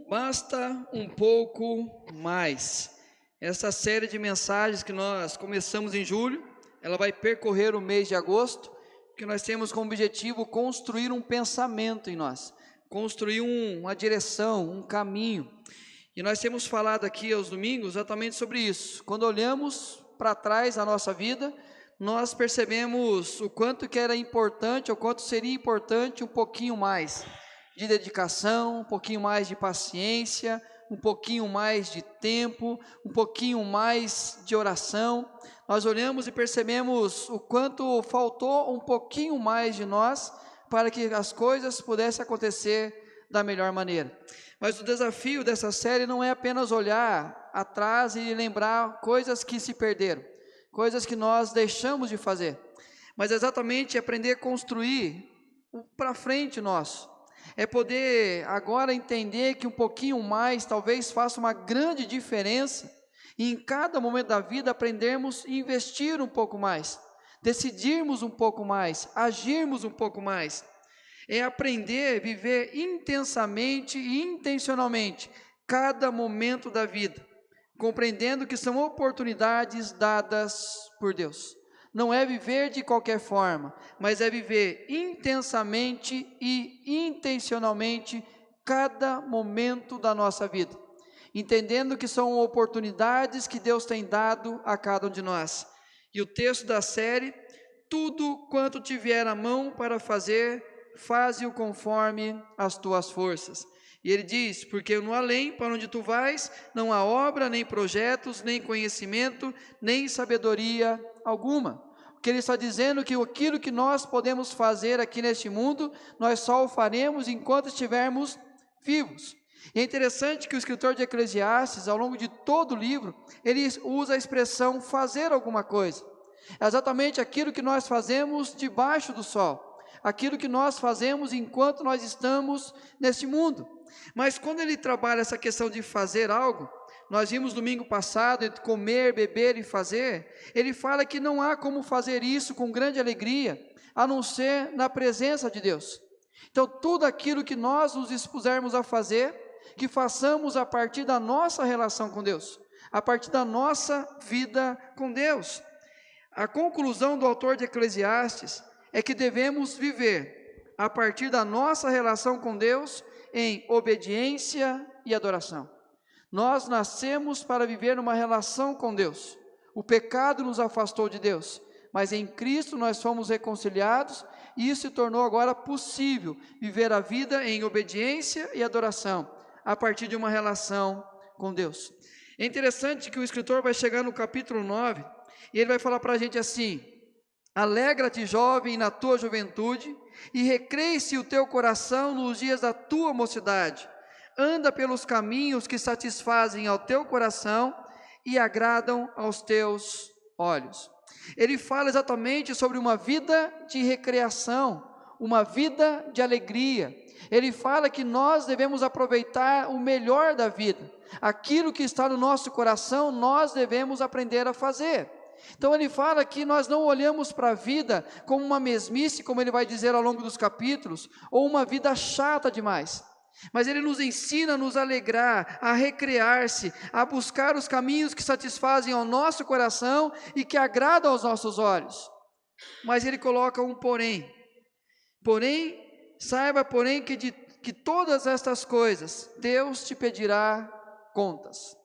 Basta um pouco mais. Essa série de mensagens que nós começamos em julho, ela vai percorrer o mês de agosto, que nós temos como objetivo construir um pensamento em nós, construir uma direção, um caminho. E nós temos falado aqui aos domingos exatamente sobre isso. Quando olhamos para trás a nossa vida, nós percebemos o quanto que era importante, o quanto seria importante um pouquinho mais de dedicação, um pouquinho mais de paciência, um pouquinho mais de tempo, um pouquinho mais de oração. Nós olhamos e percebemos o quanto faltou um pouquinho mais de nós para que as coisas pudessem acontecer da melhor maneira. Mas o desafio dessa série não é apenas olhar atrás e lembrar coisas que se perderam, coisas que nós deixamos de fazer, mas exatamente aprender a construir o para frente nosso. É poder agora entender que um pouquinho mais talvez faça uma grande diferença, e em cada momento da vida aprendermos a investir um pouco mais, decidirmos um pouco mais, agirmos um pouco mais. É aprender a viver intensamente e intencionalmente cada momento da vida, compreendendo que são oportunidades dadas por Deus. Não é viver de qualquer forma, mas é viver intensamente e intencionalmente cada momento da nossa vida, entendendo que são oportunidades que Deus tem dado a cada um de nós. E o texto da série: tudo quanto tiver a mão para fazer, faze-o conforme as tuas forças. E ele diz: porque no além, para onde tu vais, não há obra, nem projetos, nem conhecimento, nem sabedoria alguma. O que ele está dizendo é que aquilo que nós podemos fazer aqui neste mundo, nós só o faremos enquanto estivermos vivos. E é interessante que o escritor de Eclesiastes, ao longo de todo o livro, ele usa a expressão fazer alguma coisa. É exatamente aquilo que nós fazemos debaixo do sol, aquilo que nós fazemos enquanto nós estamos neste mundo. Mas quando ele trabalha essa questão de fazer algo, nós vimos domingo passado, entre comer, beber e fazer, ele fala que não há como fazer isso com grande alegria, a não ser na presença de Deus. Então tudo aquilo que nós nos expusermos a fazer, que façamos a partir da nossa relação com Deus, a partir da nossa vida com Deus. A conclusão do autor de Eclesiastes é que devemos viver a partir da nossa relação com Deus em obediência e adoração. Nós nascemos para viver uma relação com Deus. O pecado nos afastou de Deus, mas em Cristo nós fomos reconciliados, e isso se tornou agora possível viver a vida em obediência e adoração, a partir de uma relação com Deus. É interessante que o escritor vai chegar no capítulo 9, e ele vai falar para a gente assim: alegra-te, jovem, na tua juventude, e recreie-se o teu coração nos dias da tua mocidade. Anda pelos caminhos que satisfazem ao teu coração e agradam aos teus olhos. Ele fala exatamente sobre uma vida de recreação, uma vida de alegria. Ele fala que nós devemos aproveitar o melhor da vida. Aquilo que está no nosso coração, nós devemos aprender a fazer. Então ele fala que nós não olhamos para a vida como uma mesmice, como ele vai dizer ao longo dos capítulos, ou uma vida chata demais, mas ele nos ensina a nos alegrar, a recrear-se, a buscar os caminhos que satisfazem ao nosso coração e que agradam aos nossos olhos. Mas ele coloca um porém, saiba porém que todas estas coisas Deus te pedirá contas.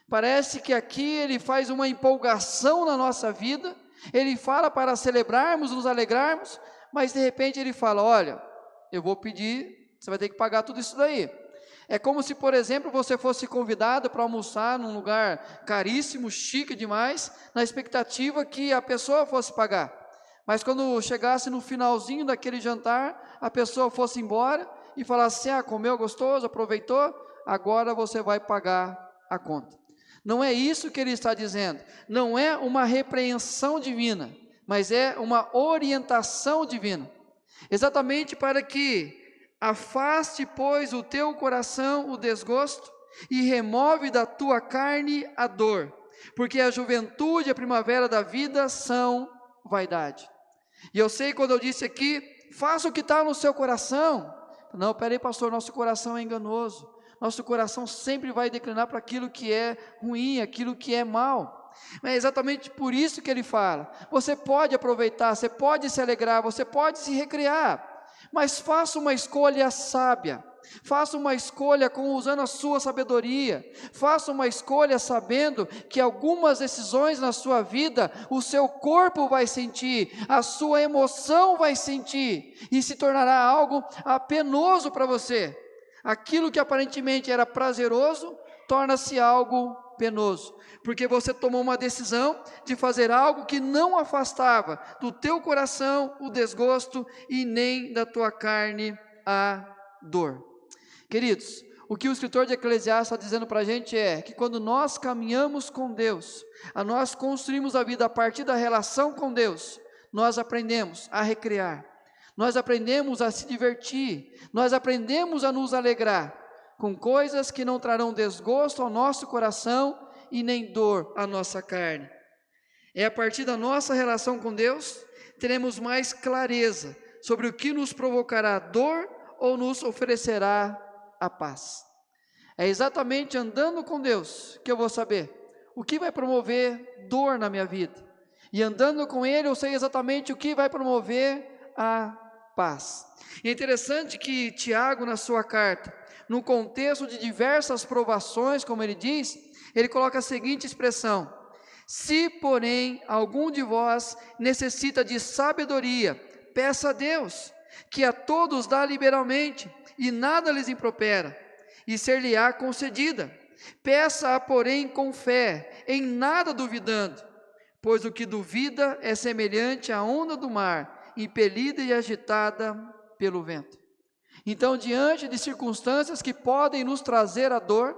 Parece que aqui ele faz uma empolgação na nossa vida, ele fala para celebrarmos, nos alegrarmos, mas de repente ele fala: olha, eu vou pedir, você vai ter que pagar tudo isso daí. É como se, por exemplo, você fosse convidado para almoçar num lugar caríssimo, chique demais, na expectativa que a pessoa fosse pagar. Mas quando chegasse no finalzinho daquele jantar, a pessoa fosse embora e falasse: comeu gostoso, aproveitou, agora você vai pagar a conta. Não é isso que ele está dizendo, não é uma repreensão divina, mas é uma orientação divina, exatamente para que afaste, pois, o teu coração o desgosto e remove da tua carne a dor, porque a juventude e a primavera da vida são vaidade. E eu sei, quando eu disse aqui, faça o que está no seu coração. Não, peraí, pastor, nosso coração é enganoso. nosso coração sempre vai declinar para aquilo que é ruim, aquilo que é mal. Mas é exatamente por isso que ele fala: você pode aproveitar, você pode se alegrar, você pode se recrear, mas faça uma escolha sábia. Faça uma escolha usando a sua sabedoria. Faça uma escolha sabendo que algumas decisões na sua vida, o seu corpo vai sentir, a sua emoção vai sentir, e se tornará algo penoso para você. Aquilo que aparentemente era prazeroso, torna-se algo penoso, porque você tomou uma decisão de fazer algo que não afastava do teu coração o desgosto e nem da tua carne a dor. Queridos, o que o escritor de Eclesiastes está dizendo para a gente é que quando nós caminhamos com Deus, nós construímos a vida a partir da relação com Deus, nós aprendemos a recrear, nós aprendemos a se divertir, nós aprendemos a nos alegrar com coisas que não trarão desgosto ao nosso coração e nem dor à nossa carne. É a partir da nossa relação com Deus, teremos mais clareza sobre o que nos provocará dor ou nos oferecerá a paz. É exatamente andando com Deus que eu vou saber o que vai promover dor na minha vida, e andando com Ele eu sei exatamente o que vai promover a paz. E é interessante que Tiago, na sua carta, no contexto de diversas provações, como ele diz, ele coloca a seguinte expressão: se porém algum de vós necessita de sabedoria, peça a Deus, que a todos dá liberalmente, e nada lhes impropera, e ser-lhe-á concedida. Peça-a, porém, com fé, em nada duvidando, pois o que duvida é semelhante à onda do mar, impelida e agitada pelo vento. Então, diante de circunstâncias que podem nos trazer a dor,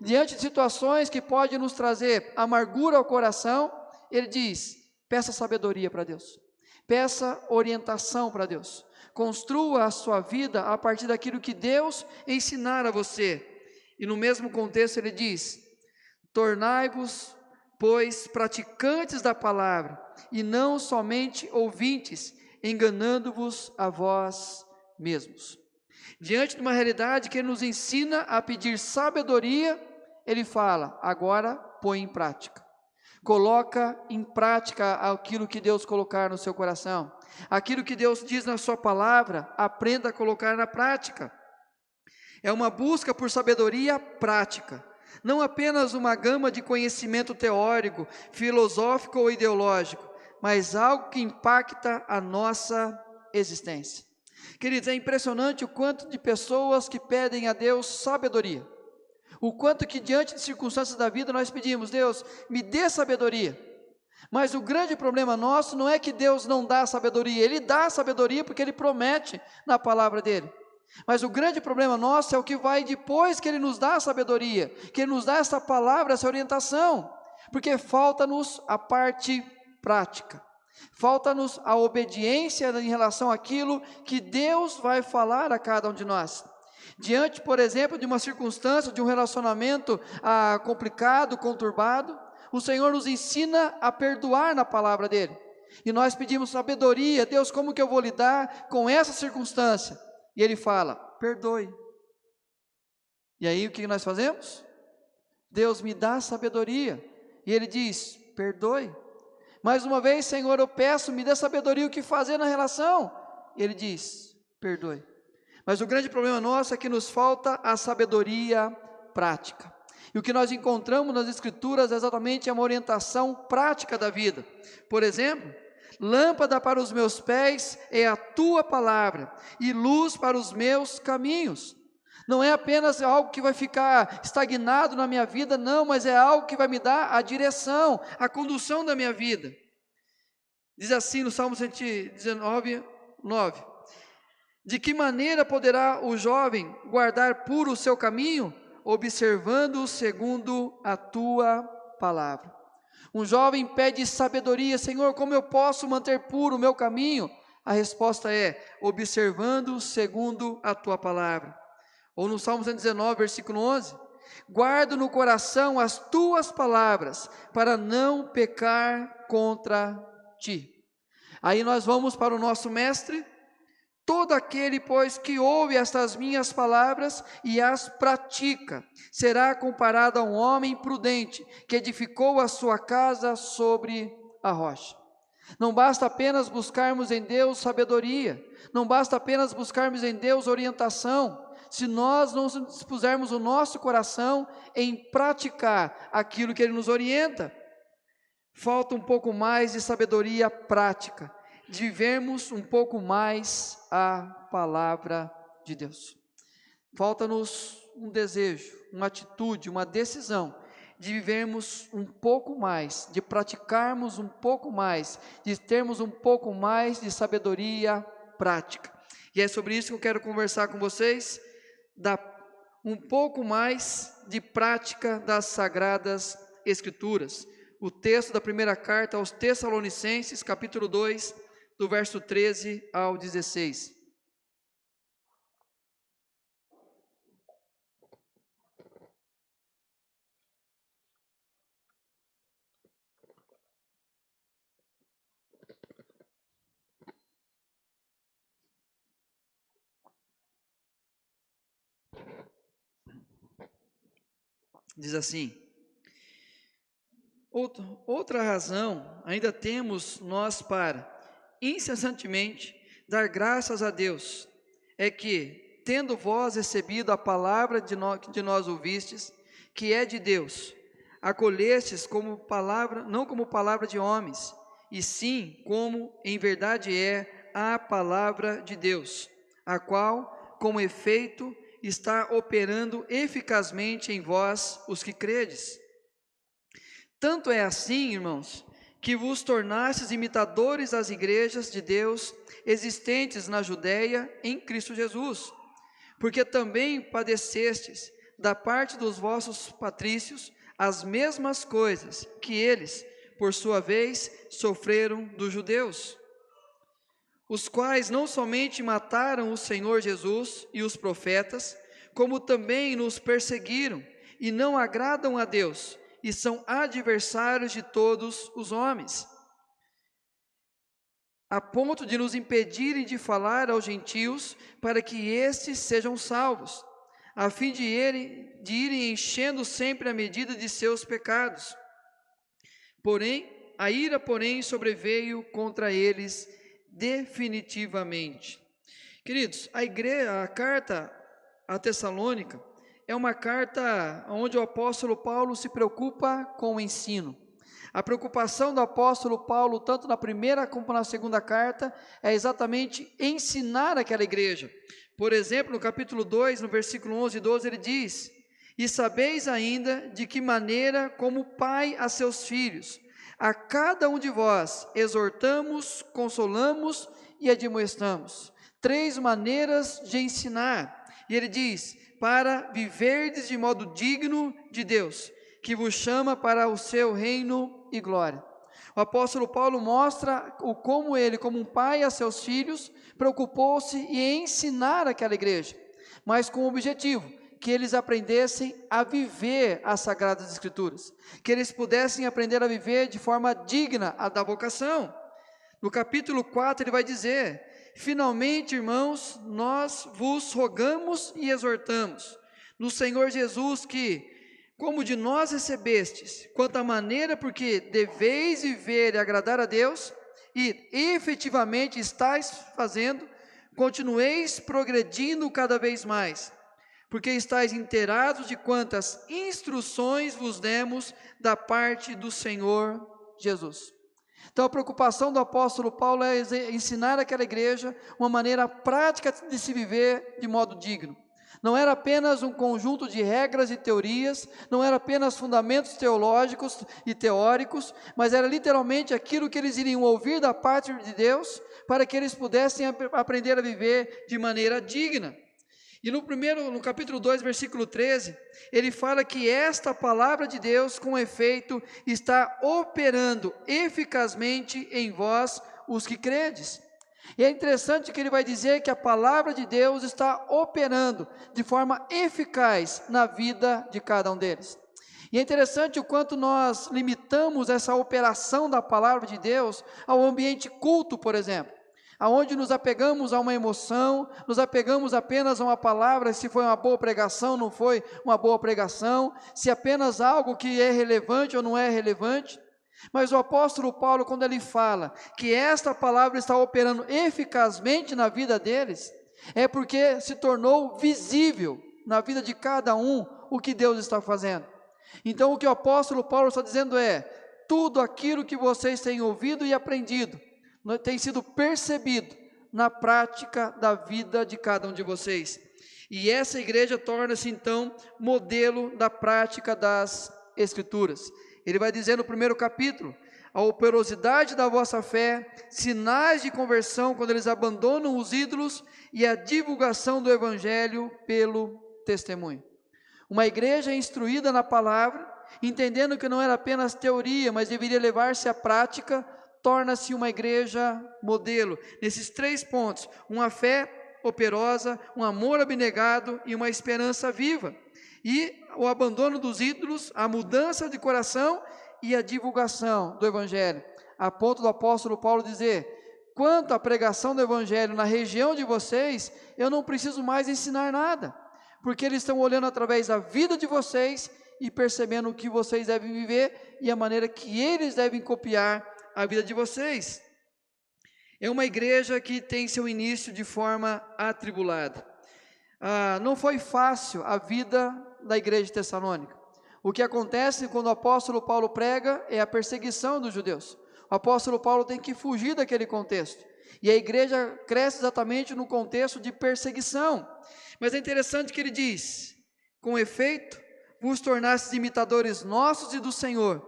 diante de situações que podem nos trazer amargura ao coração, ele diz: peça sabedoria para Deus, peça orientação para Deus. Construa a sua vida a partir daquilo que Deus ensinar a você. E no mesmo contexto ele diz: tornai-vos, pois, praticantes da palavra, e não somente ouvintes, enganando-vos a vós mesmos. Diante de uma realidade que ele nos ensina a pedir sabedoria, ele fala: agora põe em prática. Coloca em prática aquilo que Deus colocar no seu coração. Aquilo que Deus diz na sua palavra, aprenda a colocar na prática. É uma busca por sabedoria prática, não apenas uma gama de conhecimento teórico, filosófico ou ideológico, mas algo que impacta a nossa existência. Queridos, é impressionante o quanto de pessoas que pedem a Deus sabedoria, o quanto que diante de circunstâncias da vida nós pedimos: Deus, me dê sabedoria. Mas o grande problema nosso não é que Deus não dá sabedoria, Ele dá sabedoria porque Ele promete na palavra dEle. Mas o grande problema nosso é o que vai depois que Ele nos dá a sabedoria, que Ele nos dá essa palavra, essa orientação, porque falta-nos a parte prática, falta-nos a obediência em relação àquilo que Deus vai falar a cada um de nós. Diante, por exemplo, de uma circunstância, de um relacionamento complicado, conturbado, o Senhor nos ensina a perdoar na palavra dEle, e nós pedimos sabedoria: Deus, como que eu vou lidar com essa circunstância? E Ele fala: perdoe. E aí o que nós fazemos? Deus, me dá sabedoria, e Ele diz: perdoe. Mais uma vez: Senhor, eu peço, me dê sabedoria o que fazer na relação. E Ele diz: perdoe. Mas o grande problema nosso é que nos falta a sabedoria prática. E o que nós encontramos nas Escrituras é exatamente uma orientação prática da vida. Por exemplo: lâmpada para os meus pés é a tua palavra, e luz para os meus caminhos. Não é apenas algo que vai ficar estagnado na minha vida, não, mas é algo que vai me dar a direção, a condução da minha vida. Diz assim no Salmo 119, 9: de que maneira poderá o jovem guardar puro o seu caminho? Observando segundo a tua palavra. Um jovem pede sabedoria: Senhor, como eu posso manter puro o meu caminho? A resposta é: observando segundo a tua palavra. Ou no Salmo 119, versículo 11: guardo no coração as tuas palavras, para não pecar contra ti. Aí nós vamos para o nosso mestre, Todo aquele, pois, que ouve estas minhas palavras e as pratica, será comparado a um homem prudente, que edificou a sua casa sobre a rocha. Não basta apenas buscarmos em Deus sabedoria, não basta apenas buscarmos em Deus orientação, se nós não dispusermos o nosso coração em praticar aquilo que Ele nos orienta. Falta um pouco mais de sabedoria prática, de vivermos um pouco mais a palavra de Deus. Falta-nos um desejo, uma atitude, uma decisão de vivermos um pouco mais, de praticarmos um pouco mais, de termos um pouco mais de sabedoria prática. E é sobre isso que eu quero conversar com vocês, um pouco mais de prática das Sagradas Escrituras. O texto da primeira carta aos Tessalonicenses, capítulo 2, do verso 13 ao 16. Diz assim: outra razão ainda temos nós para, incessantemente, dar graças a Deus, é que, tendo vós recebido a palavra de nós ouvistes, que é de Deus, acolhestes como palavra, não como palavra de homens, e sim como em verdade é a palavra de Deus, a qual, com efeito, está operando eficazmente em vós, os que credes. Tanto é assim, irmãos, que vos tornastes imitadores das igrejas de Deus existentes na Judéia em Cristo Jesus, porque também padecestes da parte dos vossos patrícios as mesmas coisas que eles, por sua vez, sofreram dos judeus, os quais não somente mataram o Senhor Jesus e os profetas, como também nos perseguiram e não agradam a Deus, e são adversários de todos os homens, a ponto de nos impedirem de falar aos gentios, para que estes sejam salvos, a fim de irem enchendo sempre a medida de seus pecados. A ira, porém, sobreveio contra eles definitivamente. Queridos, a carta a Tessalônica é uma carta onde o apóstolo Paulo se preocupa com o ensino. A preocupação do apóstolo Paulo, tanto na primeira como na segunda carta, é exatamente ensinar aquela igreja. Por exemplo, no capítulo 2, no versículo 11 e 12, ele diz: e sabeis ainda de que maneira, como pai a seus filhos, a cada um de vós exortamos, consolamos e admoestamos. 3 maneiras de ensinar. E ele diz: para viverdes de modo digno de Deus, que vos chama para o seu reino e glória. O apóstolo Paulo mostra como ele, como um pai a seus filhos, preocupou-se em ensinar aquela igreja, mas com o objetivo que eles aprendessem a viver as Sagradas Escrituras, que eles pudessem aprender a viver de forma digna da vocação. No capítulo 4 ele vai dizer: finalmente, irmãos, nós vos rogamos e exortamos, no Senhor Jesus, que, como de nós recebestes, quanto à maneira porque deveis viver e agradar a Deus, e efetivamente estáis fazendo, continueis progredindo cada vez mais, porque estáis inteirados de quantas instruções vos demos da parte do Senhor Jesus. Então a preocupação do apóstolo Paulo é ensinar aquela igreja uma maneira prática de se viver de modo digno. Não era apenas um conjunto de regras e teorias, não era apenas fundamentos teológicos e teóricos, mas era literalmente aquilo que eles iriam ouvir da parte de Deus, para que eles pudessem aprender a viver de maneira digna. E no capítulo 2, versículo 13, ele fala que esta palavra de Deus, com efeito, está operando eficazmente em vós, os que credes. E é interessante que ele vai dizer que a palavra de Deus está operando de forma eficaz na vida de cada um deles. E é interessante o quanto nós limitamos essa operação da palavra de Deus ao ambiente culto, por exemplo. aonde nos apegamos a uma emoção, nos apegamos apenas a uma palavra, se foi uma boa pregação, não foi uma boa pregação, se apenas algo que é relevante ou não é relevante. Mas o apóstolo Paulo, quando ele fala que esta palavra está operando eficazmente na vida deles, é porque se tornou visível na vida de cada um o que Deus está fazendo. Então o que o apóstolo Paulo está dizendo é: tudo aquilo que vocês têm ouvido e aprendido tem sido percebido na prática da vida de cada um de vocês. E essa igreja torna-se então modelo da prática das Escrituras. Ele vai dizer no primeiro capítulo: a operosidade da vossa fé, sinais de conversão quando eles abandonam os ídolos e a divulgação do evangelho pelo testemunho. Uma igreja instruída na palavra, entendendo que não era apenas teoria, mas deveria levar-se à prática, torna-se uma igreja modelo, nesses 3 pontos: uma fé operosa, um amor abnegado e uma esperança viva, e o abandono dos ídolos, a mudança de coração e a divulgação do evangelho, a ponto do apóstolo Paulo dizer: quanto à pregação do evangelho na região de vocês, eu não preciso mais ensinar nada, porque eles estão olhando através da vida de vocês e percebendo o que vocês devem viver e a maneira que eles devem copiar a vida de vocês. É uma igreja que tem seu início de forma atribulada. Não foi fácil a vida da igreja de Tessalônica. O que acontece quando o apóstolo Paulo prega é a perseguição dos judeus. O apóstolo Paulo tem que fugir daquele contexto, e a igreja cresce exatamente no contexto de perseguição. Mas é interessante que ele diz: com efeito, vos tornastes imitadores nossos e do Senhor,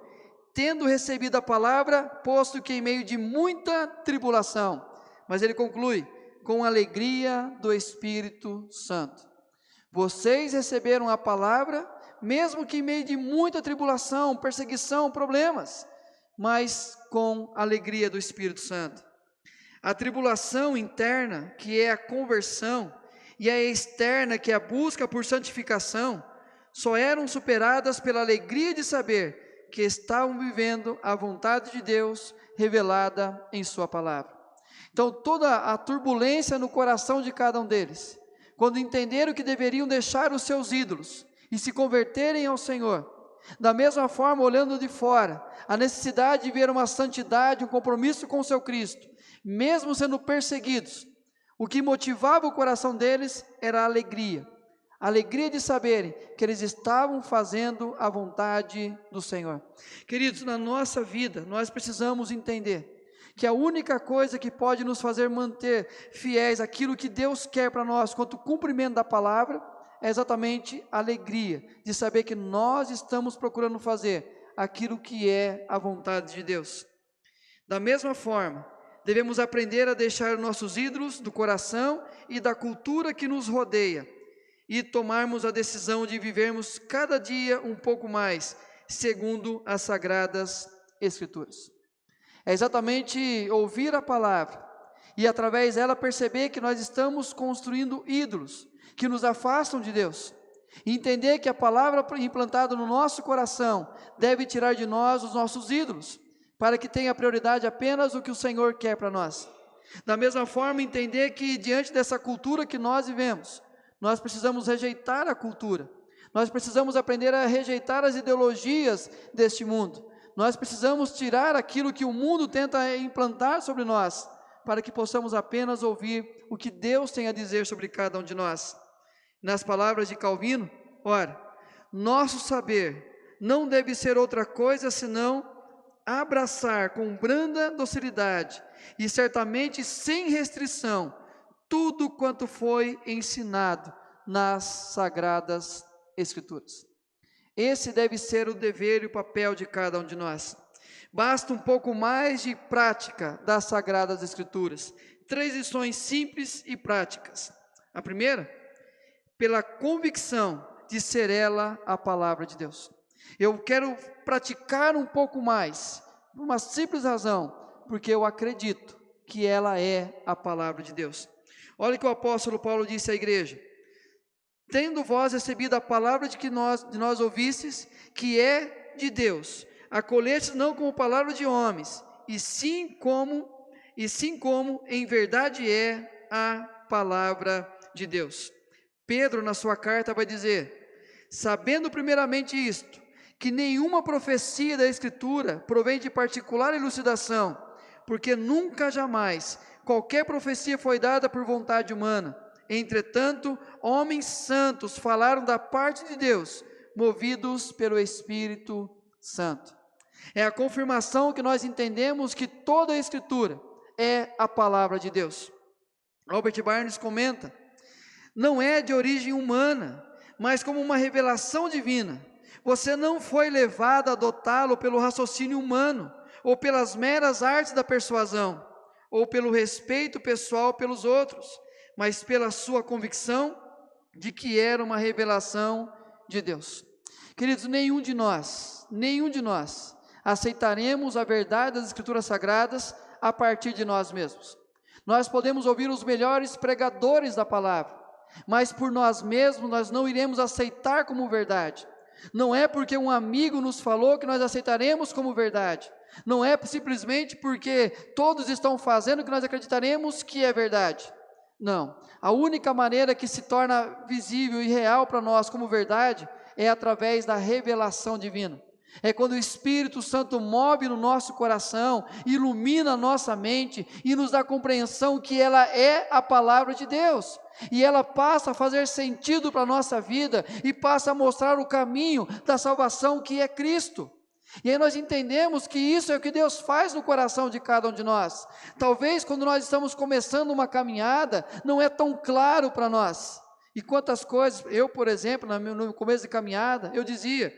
tendo recebido a palavra, posto que em meio de muita tribulação. Mas ele conclui: com alegria do Espírito Santo. Vocês receberam a palavra, mesmo que em meio de muita tribulação, perseguição, problemas, mas com alegria do Espírito Santo. A tribulação interna, que é a conversão, e a externa, que é a busca por santificação, só eram superadas pela alegria de saber que estavam vivendo a vontade de Deus revelada em sua palavra. Então toda a turbulência no coração de cada um deles, quando entenderam que deveriam deixar os seus ídolos e se converterem ao Senhor, da mesma forma, olhando de fora, a necessidade de ver uma santidade, um compromisso com o seu Cristo, mesmo sendo perseguidos, o que motivava o coração deles era a alegria de saberem que eles estavam fazendo a vontade do Senhor. Queridos, na nossa vida, nós precisamos entender que a única coisa que pode nos fazer manter fiéis àquilo que Deus quer para nós, quanto cumprimento da palavra, é exatamente a alegria de saber que nós estamos procurando fazer aquilo que é a vontade de Deus. Da mesma forma, devemos aprender a deixar nossos ídolos do coração e da cultura que nos rodeia, e tomarmos a decisão de vivermos cada dia um pouco mais, segundo as Sagradas Escrituras. É exatamente ouvir a palavra, e através dela perceber que nós estamos construindo ídolos, que nos afastam de Deus, e entender que a palavra implantada no nosso coração, deve tirar de nós os nossos ídolos, para que tenha prioridade apenas o que o Senhor quer para nós. Da mesma forma, entender que diante dessa cultura que nós vivemos, nós precisamos rejeitar a cultura, nós precisamos aprender a rejeitar as ideologias deste mundo, nós precisamos tirar aquilo que o mundo tenta implantar sobre nós, para que possamos apenas ouvir o que Deus tem a dizer sobre cada um de nós. Nas palavras de Calvino, ora, nosso saber não deve ser outra coisa senão abraçar com branda docilidade e certamente sem restrição tudo quanto foi ensinado nas Sagradas Escrituras. Esse deve ser o dever e o papel de cada um de nós. Basta um pouco mais de prática das Sagradas Escrituras. 3 lições simples e práticas. A primeira, pela convicção de ser ela a palavra de Deus. Eu quero praticar um pouco mais, por uma simples razão, porque eu acredito que ela é a palavra de Deus. Olha o que o apóstolo Paulo disse à igreja: tendo vós recebido a palavra de nós ouvistes, que é de Deus, acolheste não como palavra de homens, e sim como e sim como em verdade é a palavra de Deus. Pedro, na sua carta, vai dizer: sabendo primeiramente isto, que nenhuma profecia da Escritura provém de particular elucidação, porque nunca jamais qualquer profecia foi dada por vontade humana. Entretanto, homens santos falaram da parte de Deus, movidos pelo Espírito Santo. É a confirmação que nós entendemos que toda a Escritura é a palavra de Deus. Albert Barnes comenta: não é de origem humana, mas como uma revelação divina. Você não foi levado a adotá-lo pelo raciocínio humano, ou pelas meras artes da persuasão, ou pelo respeito pessoal pelos outros, mas pela sua convicção de que era uma revelação de Deus. Queridos, nenhum de nós aceitaremos a verdade das Escrituras Sagradas a partir de nós mesmos. Nós podemos ouvir os melhores pregadores da palavra, mas por nós mesmos nós não iremos aceitar como verdade. Não é porque um amigo nos falou que nós aceitaremos como verdade. Não é simplesmente porque todos estão fazendo que nós acreditaremos que é verdade. Não, a única maneira que se torna visível e real para nós como verdade é através da revelação divina. É quando o Espírito Santo move no nosso coração, ilumina a nossa mente e nos dá compreensão que ela é a palavra de Deus. E ela passa a fazer sentido para a nossa vida e passa a mostrar o caminho da salvação, que é Cristo. E aí nós entendemos que isso é o que Deus faz no coração de cada um de nós. Talvez quando nós estamos começando uma caminhada, não é tão claro para nós. E quantas coisas, eu por exemplo, no começo de caminhada, eu dizia: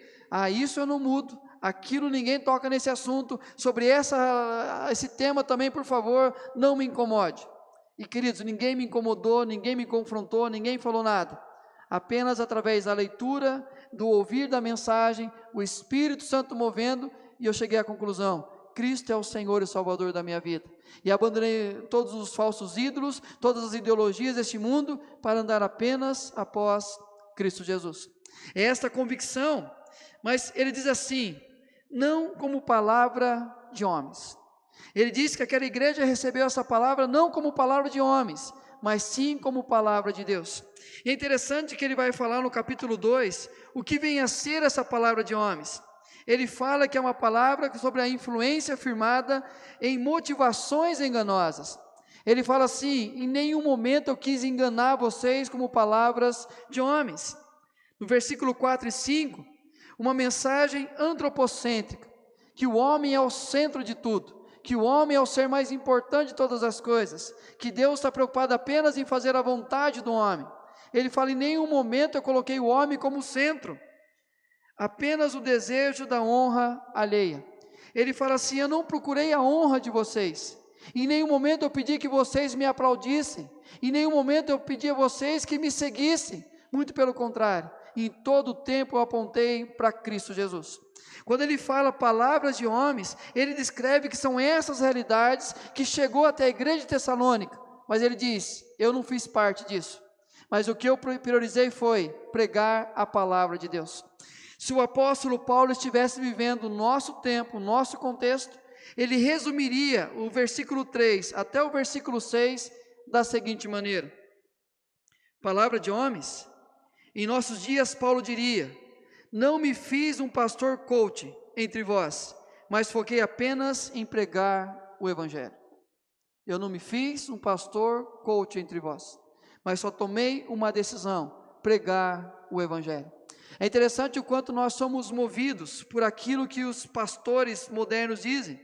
isso eu não mudo, aquilo ninguém toca nesse assunto, sobre esse tema também, por favor, não me incomode. E queridos, ninguém me incomodou, ninguém me confrontou, ninguém falou nada. Apenas através da leitura, do ouvir da mensagem, o Espírito Santo movendo, e eu cheguei à conclusão: Cristo é o Senhor e Salvador da minha vida. E abandonei todos os falsos ídolos, todas as ideologias deste mundo, para andar apenas após Cristo Jesus. É esta convicção. Mas ele diz assim: não como palavra de homens. Ele diz que aquela igreja recebeu essa palavra não como palavra de homens, mas sim como palavra de Deus. E é interessante que ele vai falar no capítulo 2, o que vem a ser essa palavra de homens. Ele fala que é uma palavra sobre a influência firmada em motivações enganosas. Ele fala assim: em nenhum momento eu quis enganar vocês como palavras de homens. No versículo 4 e 5, uma mensagem antropocêntrica, que o homem é o centro de tudo, que o homem é o ser mais importante de todas as coisas, que Deus está preocupado apenas em fazer a vontade do homem. Ele fala: em nenhum momento eu coloquei o homem como centro, apenas o desejo da honra alheia. Ele fala assim: eu não procurei a honra de vocês, em nenhum momento eu pedi que vocês me aplaudissem, em nenhum momento eu pedi a vocês que me seguissem, muito pelo contrário, em todo o tempo eu apontei para Cristo Jesus. Quando ele fala palavras de homens, ele descreve que são essas realidades que chegou até a igreja de Tessalônica, mas ele diz: eu não fiz parte disso, mas o que eu priorizei foi pregar a palavra de Deus. Se o apóstolo Paulo estivesse vivendo o nosso tempo, o nosso contexto, ele resumiria o versículo 3 até o versículo 6 da seguinte maneira: palavra de homens. Em nossos dias, Paulo diria: não me fiz um pastor coach entre vós, mas foquei apenas em pregar o Evangelho. Eu não me fiz um pastor coach entre vós, mas só tomei uma decisão: pregar o Evangelho. É interessante o quanto nós somos movidos por aquilo que os pastores modernos dizem.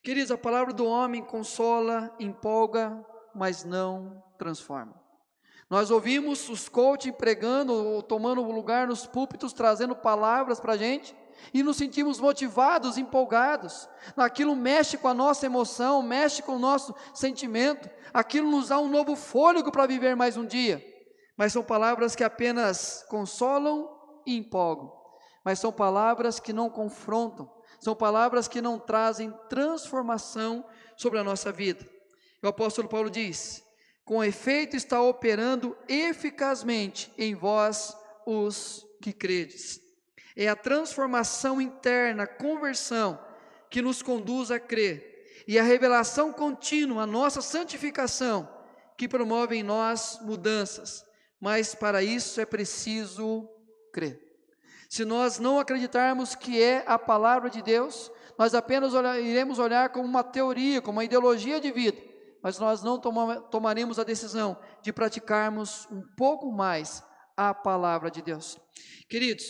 Queridos, a palavra do homem consola, empolga, mas não transforma. Nós ouvimos os coaching pregando ou tomando lugar nos púlpitos, trazendo palavras para a gente, e nos sentimos motivados, empolgados. Aquilo mexe com a nossa emoção, mexe com o nosso sentimento, aquilo nos dá um novo fôlego para viver mais um dia. Mas são palavras que apenas consolam e empolgam, mas são palavras que não confrontam, são palavras que não trazem transformação sobre a nossa vida. O apóstolo Paulo diz: com efeito está operando eficazmente em vós os que credes. É a transformação interna, a conversão, que nos conduz a crer. e a revelação contínua, a nossa santificação, que promove em nós mudanças, mas para isso é preciso crer. Se nós não acreditarmos que é a palavra de Deus, nós apenas iremos olhar como uma teoria, como uma ideologia de vida, mas nós não tomaremos a decisão de praticarmos um pouco mais a palavra de Deus. Queridos,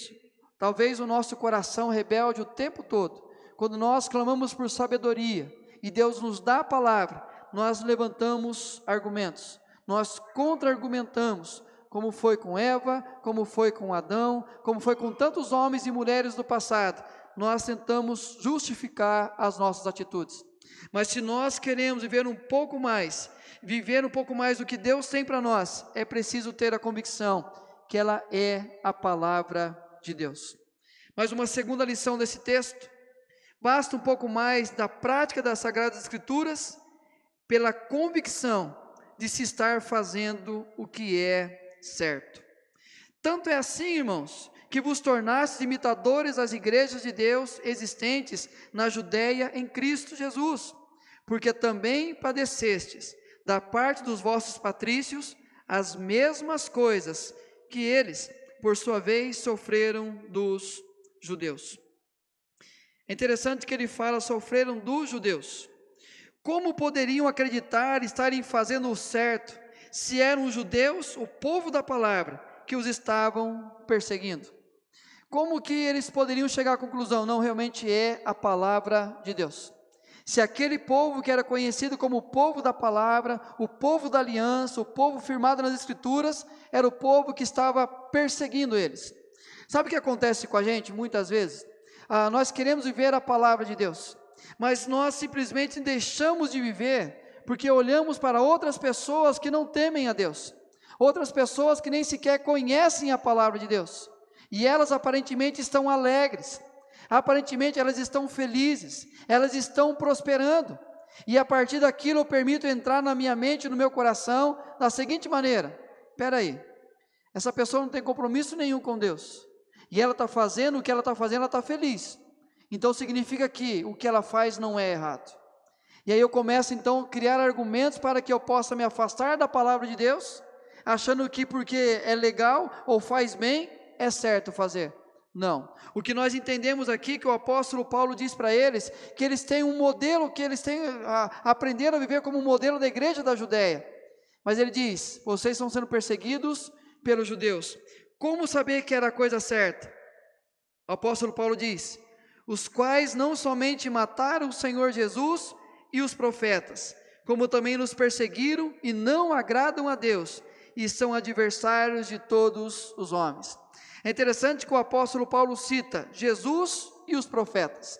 talvez o nosso coração rebelde o tempo todo, quando nós clamamos por sabedoria e Deus nos dá a palavra, nós levantamos argumentos, nós contra-argumentamos, como foi com Eva, como foi com Adão, como foi com tantos homens e mulheres do passado. Nós tentamos justificar as nossas atitudes. Mas se nós queremos viver um pouco mais do que Deus tem para nós, é preciso ter a convicção que ela é a palavra de Deus. Mas uma segunda lição desse texto, basta um pouco mais da prática das Sagradas Escrituras, pela convicção de se estar fazendo o que é certo. Tanto é assim, irmãos, que vos tornastes imitadores das igrejas de Deus existentes na Judeia em Cristo Jesus, porque também padecestes da parte dos vossos patrícios as mesmas coisas que eles, por sua vez, sofreram dos judeus. É interessante que ele fala, sofreram dos judeus. Como poderiam acreditar, estarem fazendo o certo, se eram os judeus, o povo da palavra, que os estavam perseguindo? Como que eles poderiam chegar à conclusão? Não, realmente é a palavra de Deus. Se aquele povo que era conhecido como o povo da palavra, o povo da aliança, o povo firmado nas Escrituras, era o povo que estava perseguindo eles. Sabe o que acontece com a gente muitas vezes? Nós queremos viver a palavra de Deus, mas nós simplesmente deixamos de viver, porque olhamos para outras pessoas que não temem a Deus, outras pessoas que nem sequer conhecem a palavra de Deus, e elas aparentemente estão alegres, aparentemente elas estão felizes, elas estão prosperando, e a partir daquilo eu permito entrar na minha mente, no meu coração, da seguinte maneira: espera aí, essa pessoa não tem compromisso nenhum com Deus, e ela está fazendo o que ela está fazendo, ela está feliz, então significa que o que ela faz não é errado. E aí eu começo então a criar argumentos para que eu possa me afastar da palavra de Deus, achando que porque é legal ou faz bem, é certo fazer. Não, o que nós entendemos aqui, que o apóstolo Paulo diz para eles, que eles têm um modelo, que eles têm aprenderam a viver como um modelo da igreja da Judeia, mas ele diz, vocês estão sendo perseguidos pelos judeus, como saber que era a coisa certa? O apóstolo Paulo diz, os quais não somente mataram o Senhor Jesus e os profetas, como também nos perseguiram e não agradam a Deus, e são adversários de todos os homens. É interessante que o apóstolo Paulo cita Jesus e os profetas.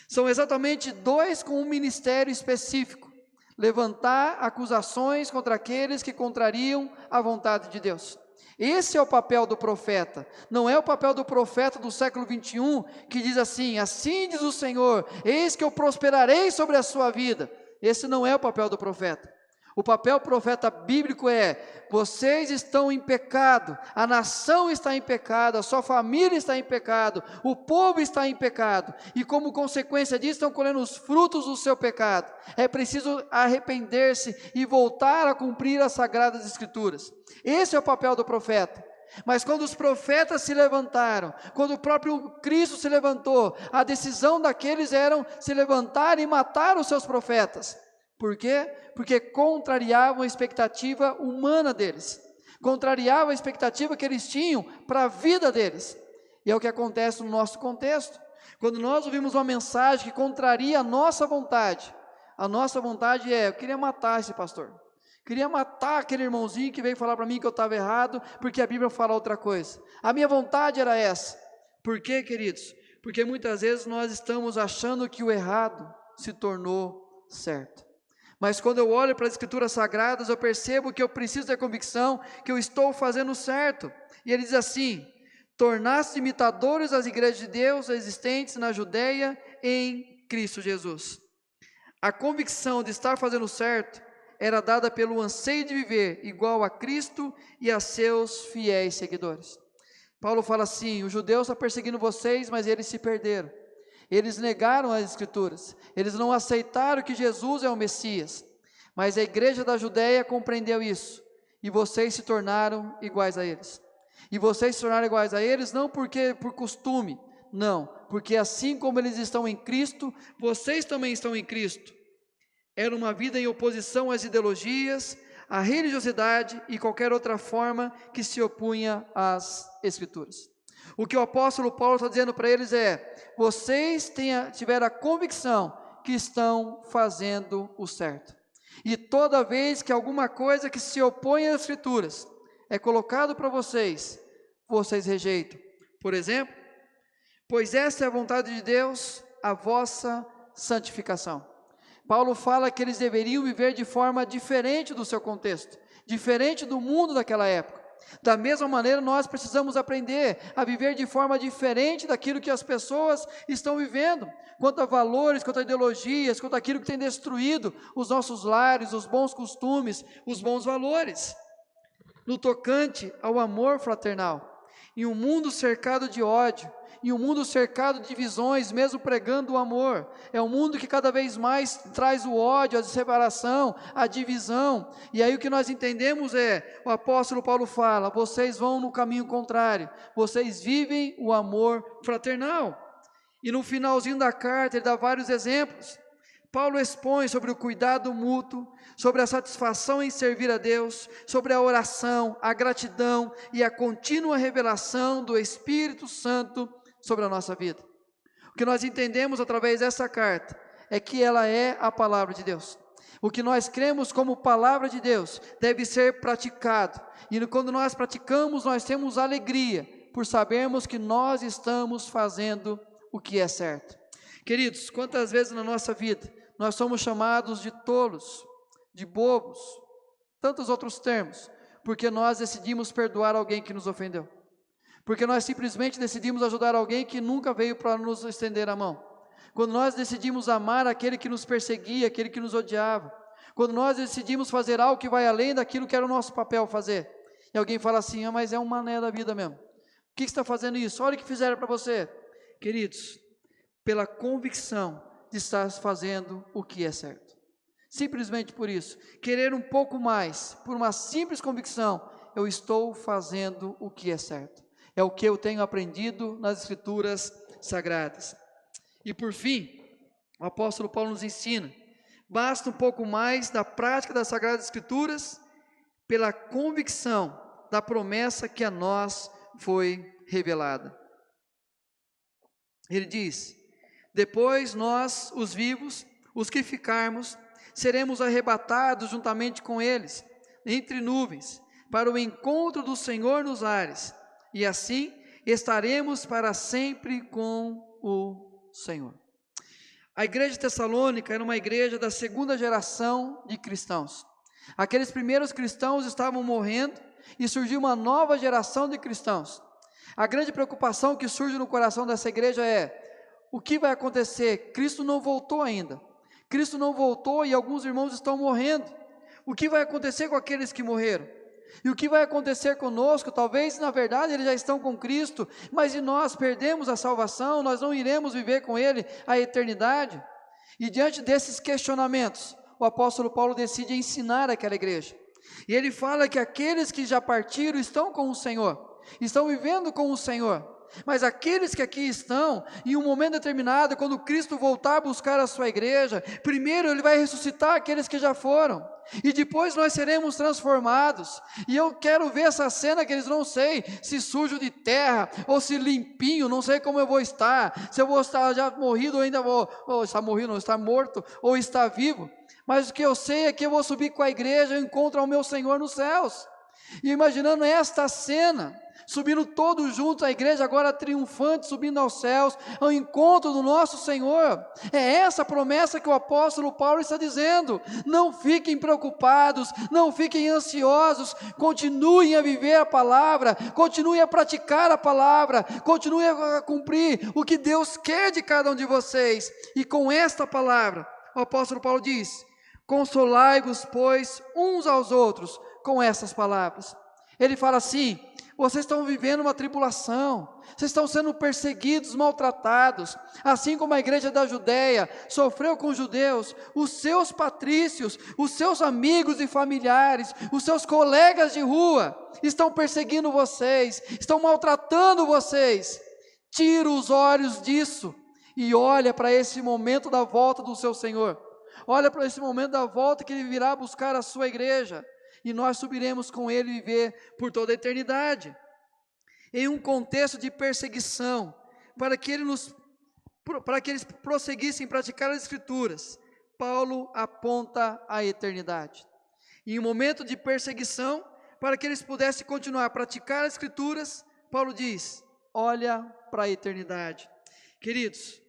São exatamente dois com um ministério específico: levantar acusações contra aqueles que contrariam a vontade de Deus. Esse é o papel do profeta, não é o papel do profeta do século 21, que diz assim, assim diz o Senhor, eis que eu prosperarei sobre a sua vida. Esse não é o papel do profeta. O papel profeta bíblico é, vocês estão em pecado, a nação está em pecado, a sua família está em pecado, o povo está em pecado, e como consequência disso estão colhendo os frutos do seu pecado. É preciso arrepender-se e voltar a cumprir as Sagradas Escrituras. Esse é o papel do profeta. Mas quando os profetas se levantaram, quando o próprio Cristo se levantou, a decisão daqueles era se levantar e matar os seus profetas. Por quê? Porque contrariavam a expectativa humana deles, contrariavam a expectativa que eles tinham para a vida deles. E é o que acontece no nosso contexto. Quando nós ouvimos uma mensagem que contraria a nossa vontade é, eu queria matar esse pastor, queria matar aquele irmãozinho que veio falar para mim que eu estava errado, porque a Bíblia fala outra coisa. A minha vontade era essa. Por quê, queridos? Porque muitas vezes nós estamos achando que o errado se tornou certo. Mas quando eu olho para as Escrituras Sagradas, eu percebo que eu preciso ter convicção que eu estou fazendo certo. E ele diz assim, tornaste imitadores das igrejas de Deus existentes na Judeia em Cristo Jesus. A convicção de estar fazendo certo era dada pelo anseio de viver igual a Cristo e a seus fiéis seguidores. Paulo fala assim, os judeus estão perseguindo vocês, mas eles se perderam. Eles negaram as Escrituras, eles não aceitaram que Jesus é o Messias, mas a igreja da Judéia compreendeu isso, e vocês se tornaram iguais a eles. E vocês se tornaram iguais a eles não porque por costume, não, porque assim como eles estão em Cristo, vocês também estão em Cristo. Era uma vida em oposição às ideologias, à religiosidade e qualquer outra forma que se opunha às Escrituras. O que o apóstolo Paulo está dizendo para eles é: vocês tiveram a convicção que estão fazendo o certo. E toda vez que alguma coisa que se opõe às Escrituras é colocado para vocês, vocês rejeitam. Por exemplo, pois essa é a vontade de Deus, a vossa santificação. Paulo fala que eles deveriam viver de forma diferente do seu contexto, diferente do mundo daquela época. Da mesma maneira, nós precisamos aprender a viver de forma diferente daquilo que as pessoas estão vivendo, quanto a valores, quanto a ideologias, quanto aquilo que tem destruído os nossos lares, os bons costumes, os bons valores. No tocante ao amor fraternal, em um mundo cercado de ódio, em um mundo cercado de divisões, mesmo pregando o amor, é um mundo que cada vez mais traz o ódio, a separação, a divisão, e aí o que nós entendemos é, o apóstolo Paulo fala, vocês vão no caminho contrário, vocês vivem o amor fraternal, e no finalzinho da carta ele dá vários exemplos. Paulo expõe sobre o cuidado mútuo, sobre a satisfação em servir a Deus, sobre a oração, a gratidão e a contínua revelação do Espírito Santo sobre a nossa vida. O que nós entendemos através dessa carta é que ela é a palavra de Deus. O que nós cremos como palavra de Deus deve ser praticado. E quando nós praticamos, nós temos alegria por sabermos que nós estamos fazendo o que é certo. Queridos, quantas vezes na nossa vida nós somos chamados de tolos, de bobos, tantos outros termos, porque nós decidimos perdoar alguém que nos ofendeu, porque nós simplesmente decidimos ajudar alguém que nunca veio para nos estender a mão, quando nós decidimos amar aquele que nos perseguia, aquele que nos odiava, quando nós decidimos fazer algo que vai além daquilo que era o nosso papel fazer, e alguém fala assim, mas é um mané da vida mesmo, por que você está fazendo isso? Olha o que fizeram para você. Queridos, pela convicção de estar fazendo o que é certo, simplesmente por isso, querer um pouco mais, por uma simples convicção, eu estou fazendo o que é certo, é o que eu tenho aprendido nas Escrituras Sagradas. E por fim, o apóstolo Paulo nos ensina, basta um pouco mais da prática das Sagradas Escrituras, pela convicção da promessa que a nós foi revelada. Ele diz, depois nós, os vivos, os que ficarmos, seremos arrebatados juntamente com eles, entre nuvens, para o encontro do Senhor nos ares, e assim estaremos para sempre com o Senhor. A igreja de Tessalônica era uma igreja da segunda geração de cristãos. Aqueles primeiros cristãos estavam morrendo, e surgiu uma nova geração de cristãos. A grande preocupação que surge no coração dessa igreja é, o que vai acontecer? Cristo não voltou ainda. Cristo não voltou e alguns irmãos estão morrendo. O que vai acontecer com aqueles que morreram? E o que vai acontecer conosco? Talvez, na verdade, eles já estão com Cristo, mas se nós perdemos a salvação, nós não iremos viver com Ele a eternidade. E diante desses questionamentos, o apóstolo Paulo decide ensinar aquela igreja. E ele fala que aqueles que já partiram estão com o Senhor, estão vivendo com o Senhor. Mas aqueles que aqui estão, em um momento determinado, quando Cristo voltar a buscar a sua igreja, primeiro Ele vai ressuscitar aqueles que já foram, e depois nós seremos transformados, e eu quero ver essa cena que eles não sei, se sujo de terra, ou se limpinho, não sei como eu vou estar, se eu vou estar já morrido, ou ainda vou, ou estar morrido, ou estar morto, ou estar vivo, mas o que eu sei é que eu vou subir com a igreja, eu encontro ao meu Senhor nos céus, e imaginando esta cena, subindo todos juntos, a igreja agora triunfante, subindo aos céus, ao encontro do nosso Senhor, é essa promessa que o apóstolo Paulo está dizendo, não fiquem preocupados, não fiquem ansiosos, continuem a viver a palavra, continuem a praticar a palavra, continuem a cumprir o que Deus quer de cada um de vocês, e com esta palavra, o apóstolo Paulo diz, consolai-vos, pois, uns aos outros, com essas palavras. Ele fala assim, Vocês estão vivendo uma tribulação, vocês estão sendo perseguidos, maltratados, assim como a igreja da Judéia sofreu com os judeus. Os seus patrícios, os seus amigos e familiares, os seus colegas de rua estão perseguindo vocês, estão maltratando vocês. Tira os olhos disso e olha para esse momento da volta do seu Senhor. Olha para esse momento da volta que Ele virá buscar a sua igreja. E nós subiremos com Ele viver por toda a eternidade. Em um contexto de perseguição, para que eles prosseguissem em praticar as Escrituras, Paulo aponta a eternidade. Em um momento de perseguição, para que eles pudessem continuar a praticar as Escrituras, Paulo diz: olha para a eternidade. Queridos,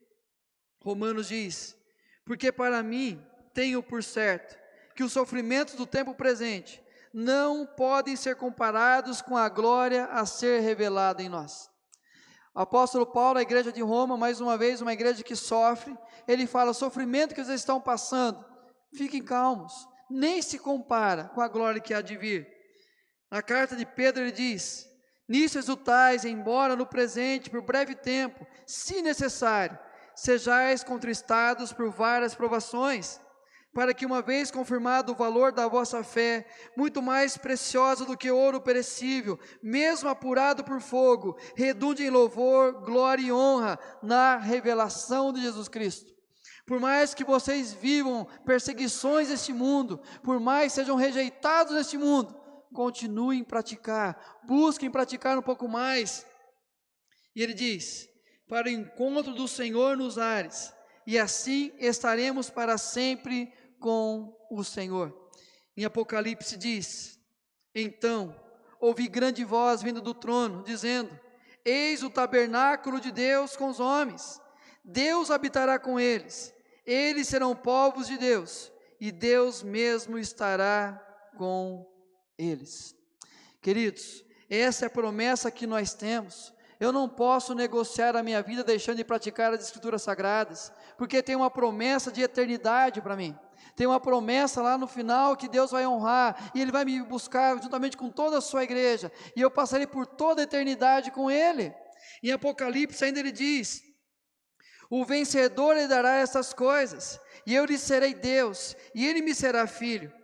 Romanos diz: porque para mim tenho por certo que os sofrimentos do tempo presente não podem ser comparados com a glória a ser revelada em nós. O apóstolo Paulo, a igreja de Roma, mais uma vez, uma igreja que sofre, ele fala: o sofrimento que vocês estão passando, fiquem calmos, nem se compara com a glória que há de vir. Na carta de Pedro ele diz: nisso exultais, embora no presente, por breve tempo, se necessário, sejais contristados por várias provações, para que, uma vez confirmado o valor da vossa fé, muito mais preciosa do que ouro perecível, mesmo apurado por fogo, redunde em louvor, glória e honra na revelação de Jesus Cristo. Por mais que vocês vivam perseguições neste mundo, por mais sejam rejeitados neste mundo, continuem a praticar, busquem praticar um pouco mais. E ele diz: para o encontro do Senhor nos ares, e assim estaremos para sempre com o Senhor. Em Apocalipse diz: então ouvi grande voz vindo do trono, dizendo: eis o tabernáculo de Deus com os homens, Deus habitará com eles, eles serão povos de Deus, e Deus mesmo estará com eles. Queridos, essa é a promessa que nós temos. Eu não posso negociar a minha vida deixando de praticar as Escrituras Sagradas, porque tem uma promessa de eternidade para mim. Tem uma promessa lá no final que Deus vai honrar, e Ele vai me buscar juntamente com toda a sua igreja, e eu passarei por toda a eternidade com Ele. Em Apocalipse ainda ele diz: o vencedor lhe dará essas coisas, e eu lhe serei Deus, e ele me será filho.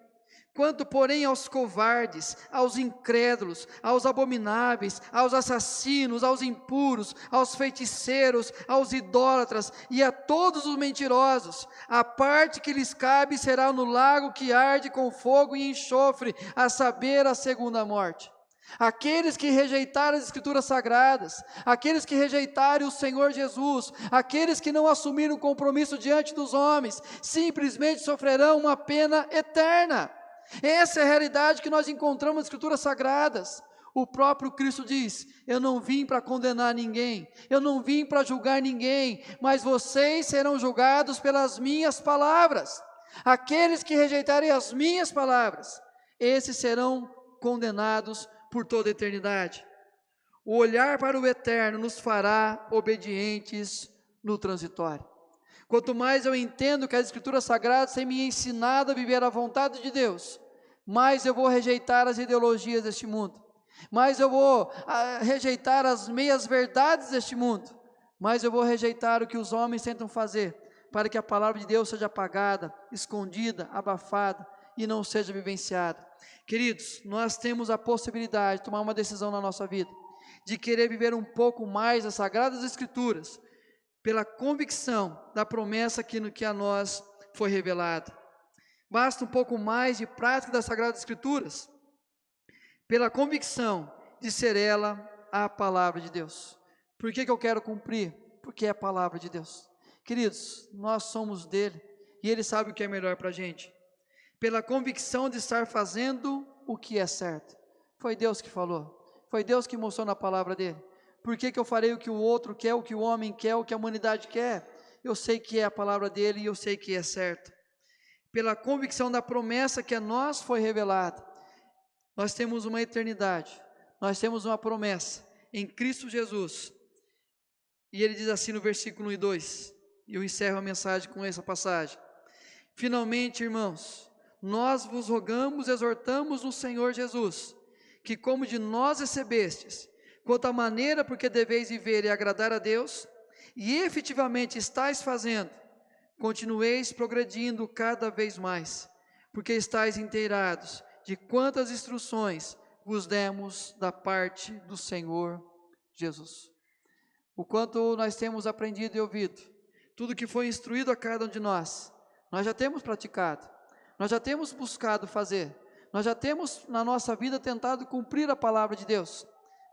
Quanto, porém, aos covardes, aos incrédulos, aos abomináveis, aos assassinos, aos impuros, aos feiticeiros, aos idólatras e a todos os mentirosos, a parte que lhes cabe será no lago que arde com fogo e enxofre, a saber, a segunda morte. Aqueles que rejeitaram as Escrituras Sagradas, aqueles que rejeitarem o Senhor Jesus, aqueles que não assumiram compromisso diante dos homens, simplesmente sofrerão uma pena eterna. Essa é a realidade que nós encontramos nas Escrituras Sagradas. O próprio Cristo diz: eu não vim para condenar ninguém, eu não vim para julgar ninguém, mas vocês serão julgados pelas minhas palavras. Aqueles que rejeitarem as minhas palavras, esses serão condenados por toda a eternidade. O olhar para o eterno nos fará obedientes no transitório. Quanto mais eu entendo que as Escrituras Sagradas têm me ensinado a viver a vontade de Deus, mais eu vou rejeitar as ideologias deste mundo, mais eu vou rejeitar as meias verdades deste mundo, mais eu vou rejeitar o que os homens tentam fazer, para que a palavra de Deus seja apagada, escondida, abafada e não seja vivenciada. Queridos, nós temos a possibilidade de tomar uma decisão na nossa vida, de querer viver um pouco mais das Sagradas Escrituras, pela convicção da promessa que a nós foi revelada. Basta um pouco mais de prática das Sagradas Escrituras, pela convicção de ser ela a palavra de Deus. Por que eu quero cumprir? Porque é a palavra de Deus. Queridos, nós somos dele, e ele sabe o que é melhor para a gente. Pela convicção de estar fazendo o que é certo. Foi Deus que falou, foi Deus que mostrou na palavra dele. Por que eu farei o que o outro quer, o que o homem quer, o que a humanidade quer? Eu sei que é a palavra dele e eu sei que é certo. Pela convicção da promessa que a nós foi revelada. Nós temos uma eternidade, nós temos uma promessa em Cristo Jesus. E ele diz assim no versículo 1 e 2, e eu encerro a mensagem com essa passagem. Finalmente, irmãos, nós vos rogamos, exortamos no Senhor Jesus, que como de nós recebestes, quanto à maneira porque deveis viver e agradar a Deus, e efetivamente estáis fazendo, continueis progredindo cada vez mais, porque estáis inteirados de quantas instruções vos demos da parte do Senhor Jesus. O quanto nós temos aprendido e ouvido, tudo que foi instruído a cada um de nós já temos praticado, nós já temos buscado fazer, nós já temos na nossa vida tentado cumprir a palavra de Deus,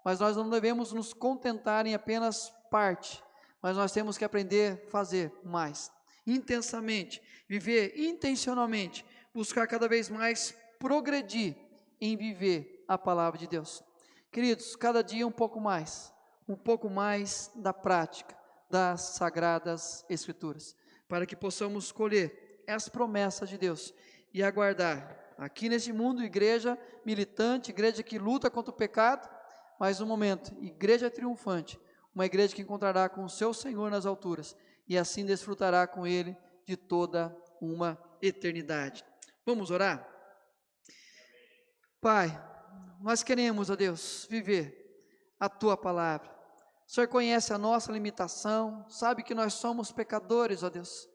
mas nós não devemos nos contentar em apenas parte, mas nós temos que aprender a fazer mais, intensamente, viver intencionalmente, buscar cada vez mais progredir em viver a palavra de Deus. Queridos, cada dia um pouco mais da prática das Sagradas Escrituras, para que possamos colher as promessas de Deus e aguardar aqui neste mundo, igreja militante, igreja que luta contra o pecado, mas no momento, igreja triunfante, uma igreja que encontrará com o seu Senhor nas alturas e assim desfrutará com Ele de toda uma eternidade. Vamos orar? Pai, nós queremos, ó Deus, viver a Tua palavra. O Senhor conhece a nossa limitação, sabe que nós somos pecadores, ó Deus,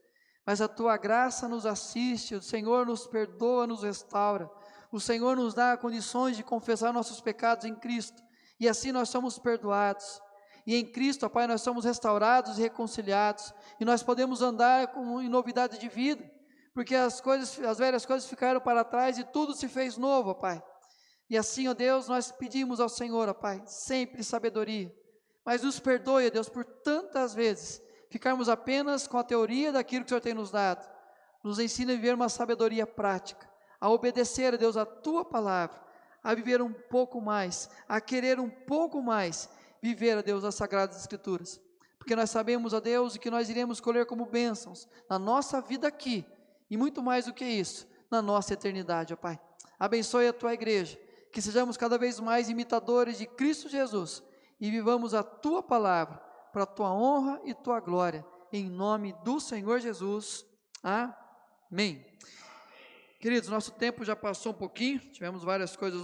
mas a Tua graça nos assiste, o Senhor nos perdoa, nos restaura, o Senhor nos dá condições de confessar nossos pecados em Cristo, e assim nós somos perdoados, e em Cristo, ó Pai, nós somos restaurados e reconciliados, e nós podemos andar em novidade de vida, porque as velhas coisas ficaram para trás e tudo se fez novo, ó Pai. E assim, ó Deus, nós pedimos ao Senhor, ó Pai, sempre sabedoria, mas nos perdoe, ó Deus, por tantas vezes ficarmos apenas com a teoria daquilo que o Senhor tem nos dado. Nos ensina a viver uma sabedoria prática, a obedecer, ó Deus, a Tua palavra, a viver um pouco mais, a querer um pouco mais, viver, ó Deus, as Sagradas Escrituras, porque nós sabemos, ó Deus, que nós iremos colher como bênçãos na nossa vida aqui, e muito mais do que isso, na nossa eternidade, ó Pai. Abençoe a Tua igreja, que sejamos cada vez mais imitadores de Cristo Jesus, e vivamos a Tua palavra, para a Tua honra e Tua glória, em nome do Senhor Jesus, amém. Queridos, nosso tempo já passou um pouquinho, tivemos várias coisas